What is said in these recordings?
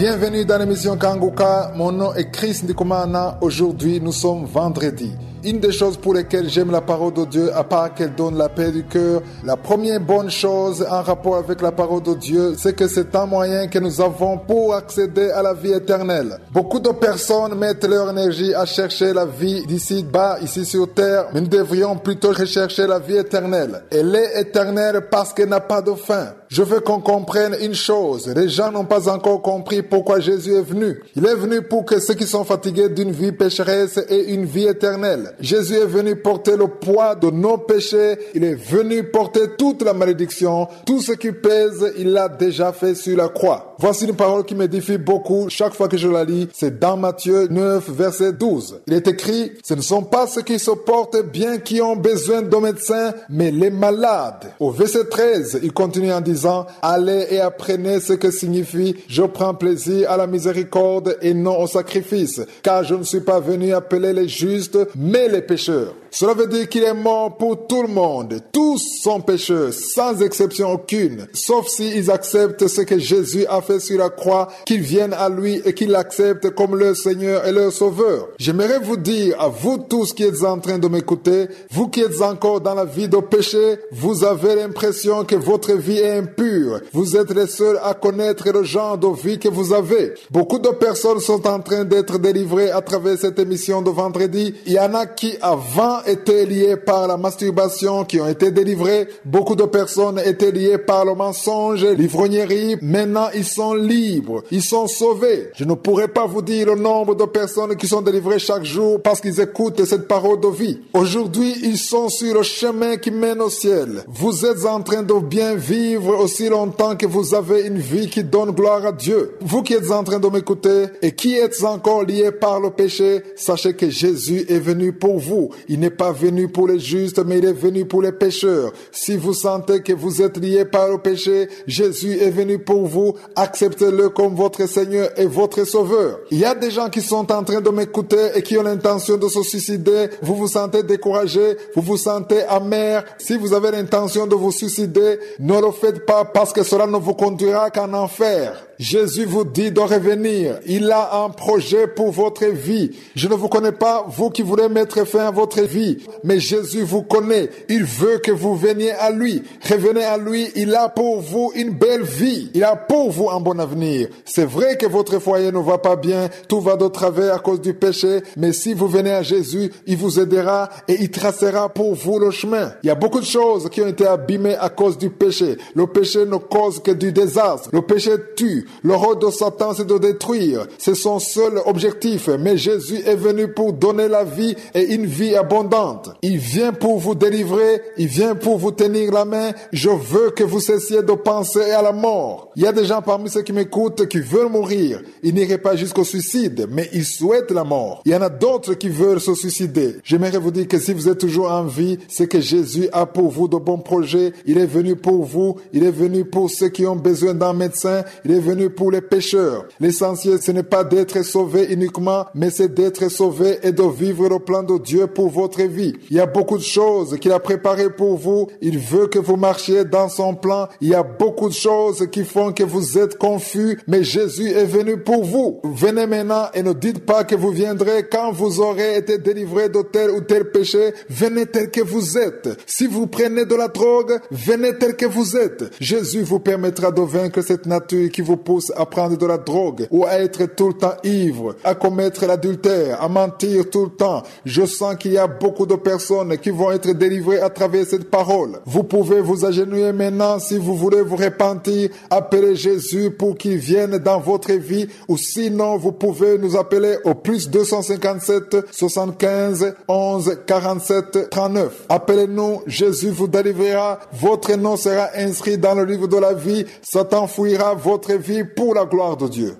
Bienvenue dans l'émission Kanguka. Mon nom est Chris Ndikumana. Aujourd'hui, nous sommes vendredi. Une des choses pour lesquelles j'aime la parole de Dieu, à part qu'elle donne la paix du cœur, la première bonne chose en rapport avec la parole de Dieu, c'est que c'est un moyen que nous avons pour accéder à la vie éternelle. Beaucoup de personnes mettent leur énergie à chercher la vie d'ici bas, ici sur terre, mais nous devrions plutôt rechercher la vie éternelle. Elle est éternelle parce qu'elle n'a pas de fin. Je veux qu'on comprenne une chose. Les gens n'ont pas encore compris pourquoi Jésus est venu. Il est venu pour que ceux qui sont fatigués d'une vie pécheresse aient une vie éternelle. Jésus est venu porter le poids de nos péchés. Il est venu porter toute la malédiction. Tout ce qui pèse, il l'a déjà fait sur la croix. Voici une parole qui m'édifie beaucoup. Chaque fois que je la lis, c'est dans Matthieu 9, verset 12. Il est écrit, « Ce ne sont pas ceux qui se portent bien qui ont besoin de médecins, mais les malades. » Au verset 13, il continue en disant, « Allez et apprenez ce que signifie « Je prends plaisir à la miséricorde et non au sacrifice, car je ne suis pas venu appeler les justes, mais les pécheurs. » Cela veut dire qu'il est mort pour tout le monde. Tous sont pécheurs, sans exception aucune, sauf s'ils acceptent ce que Jésus a fait sur la croix, qu'ils viennent à lui et qu'ils l'acceptent comme leur Seigneur et leur Sauveur. J'aimerais vous dire, à vous tous qui êtes en train de m'écouter, vous qui êtes encore dans la vie de péché, vous avez l'impression que votre vie est impure. Vous êtes les seuls à connaître le genre de vie que vous avez. Beaucoup de personnes sont en train d'être délivrées à travers cette émission de vendredi. Il y en a qui avant étaient liés par la masturbation, qui ont été délivrés. Beaucoup de personnes étaient liées par le mensonge, l'ivrognerie. Maintenant, ils sont libres. Ils sont sauvés. Je ne pourrais pas vous dire le nombre de personnes qui sont délivrées chaque jour parce qu'ils écoutent cette parole de vie. Aujourd'hui, ils sont sur le chemin qui mène au ciel. Vous êtes en train de bien vivre aussi longtemps que vous avez une vie qui donne gloire à Dieu. Vous qui êtes en train de m'écouter et qui êtes encore liés par le péché, sachez que Jésus est venu pour vous. Il n'est pas venu pour les justes, mais il est venu pour les pécheurs. Si vous sentez que vous êtes liés par le péché, Jésus est venu pour vous. Acceptez-le comme votre Seigneur et votre Sauveur. Il y a des gens qui sont en train de m'écouter et qui ont l'intention de se suicider. Vous vous sentez découragé, vous vous sentez amer. Si vous avez l'intention de vous suicider, ne le faites pas parce que cela ne vous conduira qu'en enfer. Jésus vous dit de revenir. Il a un projet pour votre vie. Je ne vous connais pas, vous qui voulez mettre fin à votre vie, mais Jésus vous connaît. Il veut que vous veniez à lui. Revenez à lui. Il a pour vous une belle vie. Il a pour vous un bon avenir. C'est vrai que votre foyer ne va pas bien, tout va de travers à cause du péché, mais si vous venez à Jésus, il vous aidera et il tracera pour vous le chemin. Il y a beaucoup de choses qui ont été abîmées à cause du péché. Le péché ne cause que du désastre. Le péché tue. Le rôle de Satan, c'est de détruire. C'est son seul objectif. Mais Jésus est venu pour donner la vie et une vie abondante. Il vient pour vous délivrer. Il vient pour vous tenir la main. Je veux que vous cessiez de penser à la mort. Il y a des gens parmi ceux qui m'écoutent qui veulent mourir. Ils n'iraient pas jusqu'au suicide, mais ils souhaitent la mort. Il y en a d'autres qui veulent se suicider. J'aimerais vous dire que si vous êtes toujours en vie, c'est que Jésus a pour vous de bons projets. Il est venu pour vous. Il est venu pour ceux qui ont besoin d'un médecin. Il est venu pour les pécheurs. L'essentiel, ce n'est pas d'être sauvé uniquement, mais c'est d'être sauvé et de vivre le plan de Dieu pour votre vie. Il y a beaucoup de choses qu'il a préparées pour vous. Il veut que vous marchiez dans son plan. Il y a beaucoup de choses qui font que vous êtes confus, mais Jésus est venu pour vous. Venez maintenant et ne dites pas que vous viendrez quand vous aurez été délivré de tel ou tel péché. Venez tel que vous êtes. Si vous prenez de la drogue, venez tel que vous êtes. Jésus vous permettra de vaincre cette nature qui vous pousse à prendre de la drogue ou à être tout le temps ivre, à commettre l'adultère, à mentir tout le temps. Je sens qu'il y a beaucoup de personnes qui vont être délivrées à travers cette parole. Vous pouvez vous agenouiller maintenant si vous voulez vous repentir. Appelez Jésus pour qu'il vienne dans votre vie, ou sinon vous pouvez nous appeler au plus 257 75 11 47 39. Appelez-nous, Jésus vous délivrera. Votre nom sera inscrit dans le livre de la vie. Satan fouillera votre vie pour la gloire de Dieu.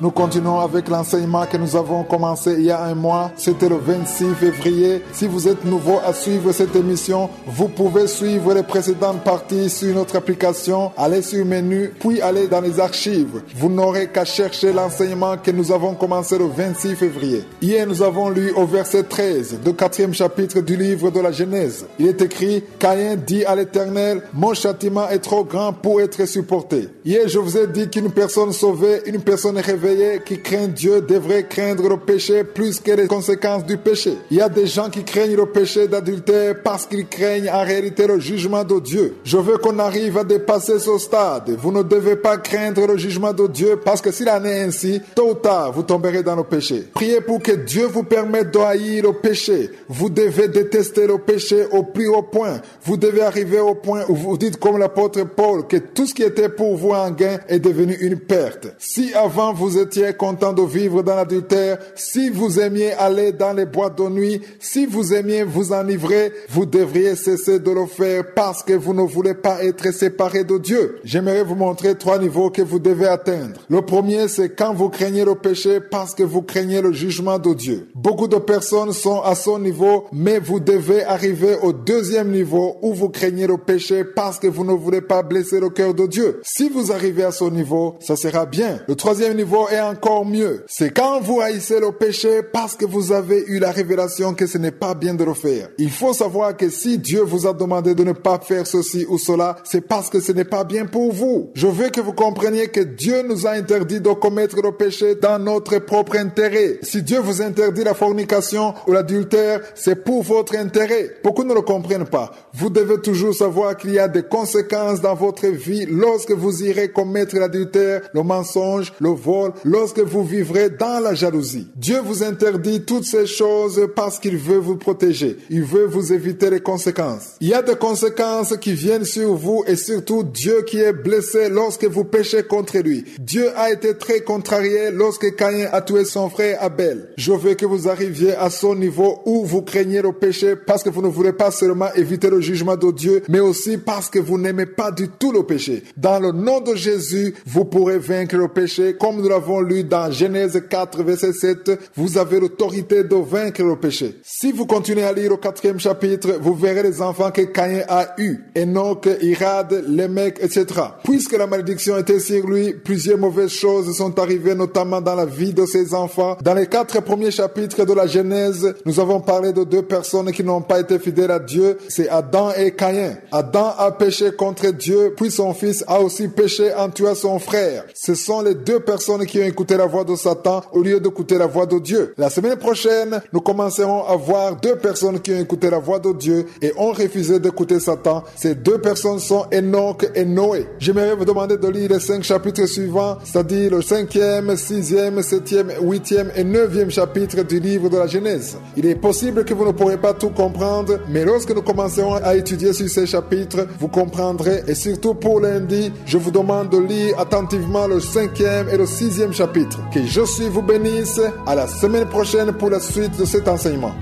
Nous continuons avec l'enseignement que nous avons commencé il y a un mois. C'était le 26 février. Si vous êtes nouveau à suivre cette émission, vous pouvez suivre les précédentes parties sur notre application. Allez sur menu, puis allez dans les archives. Vous n'aurez qu'à chercher l'enseignement que nous avons commencé le 26 février. Hier, nous avons lu au verset 13 du 4e chapitre du livre de la Genèse. Il est écrit, Caïn dit à l'Éternel, mon châtiment est trop grand pour être supporté. Hier, je vous ai dit qu'une personne sauvée, une personne réveillée qui craint Dieu devrait craindre le péché plus que les conséquences du péché. Il y a des gens qui craignent le péché d'adultère parce qu'ils craignent en réalité le jugement de Dieu. Je veux qu'on arrive à dépasser ce stade. Vous ne devez pas craindre le jugement de Dieu parce que s'il en est ainsi, tôt ou tard, vous tomberez dans le péché. Priez pour que Dieu vous permette de haïr le péché. Vous devez détester le péché au plus haut point. Vous devez arriver au point où vous dites comme l'apôtre Paul que tout ce qui était pour vous un gain est devenu une perte. Si avant vous étiez content de vivre dans l'adultère, si vous aimiez aller dans les boîtes de nuit, si vous aimiez vous enivrer, vous devriez cesser de le faire parce que vous ne voulez pas être séparés de Dieu. J'aimerais vous montrer 3 niveaux que vous devez atteindre. Le premier, c'est quand vous craignez le péché parce que vous craignez le jugement de Dieu. Beaucoup de personnes sont à ce niveau, mais vous devez arriver au 2e niveau où vous craignez le péché parce que vous ne voulez pas blesser le cœur de Dieu. Si vous arrivez à ce niveau, ça sera bien. Le 3e niveau est encore mieux. C'est quand vous haïssez le péché parce que vous avez eu la révélation que ce n'est pas bien de le faire. Il faut savoir que si Dieu vous a demandé de ne pas faire ceci ou cela, c'est parce que ce n'est pas bien pour vous. Je veux que vous compreniez que Dieu nous a interdit de commettre le péché dans notre propre intérêt. Si Dieu vous interdit la fornication ou l'adultère, c'est pour votre intérêt. Beaucoup ne le comprennent pas. Vous devez toujours savoir qu'il y a des conséquences dans votre vie lorsque vous irez commettre l'adultère, le mensonge, le vol, lorsque vous vivrez dans la jalousie. Dieu vous interdit toutes ces choses parce qu'il veut vous protéger. Il veut vous éviter les conséquences. Il y a des conséquences qui viennent sur vous et surtout Dieu qui est blessé lorsque vous péchez contre lui. Dieu a été très contrarié lorsque Caïn a tué son frère Abel. Je veux que vous arriviez à ce niveau où vous craignez le péché parce que vous ne voulez pas seulement éviter le jugement de Dieu, mais aussi parce que vous n'aimez pas du tout le péché. Dans le nom de Jésus, vous pourrez vaincre le péché. Comme nous l'avons lu dans Genèse 4, verset 7, vous avez l'autorité de vaincre le péché. Si vous continuez à lire au 4e chapitre, vous verrez les enfants que Caïn a eus. Enoch, Irad, Lémec, etc. Puisque la malédiction était sur lui, plusieurs mauvaises choses sont arrivées, notamment dans la vie de ses enfants. Dans les 4 premiers chapitres de la Genèse, nous avons parlé de 2 personnes qui n'ont pas été fidèles à Dieu. C'est Adam et Caïn. Adam a péché contre Dieu, puis son fils a aussi péché en tuant son frère. Ce sont les 2 personnes qui ont écouté la voix de Satan au lieu d'écouter la voix de Dieu. La semaine prochaine, nous commencerons à voir 2 personnes qui ont écouté la voix de Dieu et ont refusé d'écouter Satan. Ces 2 personnes sont Enoch et Noé. J'aimerais vous demander de lire les 5 chapitres suivants, c'est-à-dire le 5e, 6e, 7e, 8e et 9e chapitre du livre de la Genèse. Il est possible que vous ne pourrez pas tout comprendre, mais lorsque nous commencerons à étudier sur ces chapitres, vous comprendrez. Et surtout pour lundi, je vous demande de lire attentivement le 5e et le 6e chapitre. Que Jésus vous bénisse. À la semaine prochaine pour la suite de cet enseignement.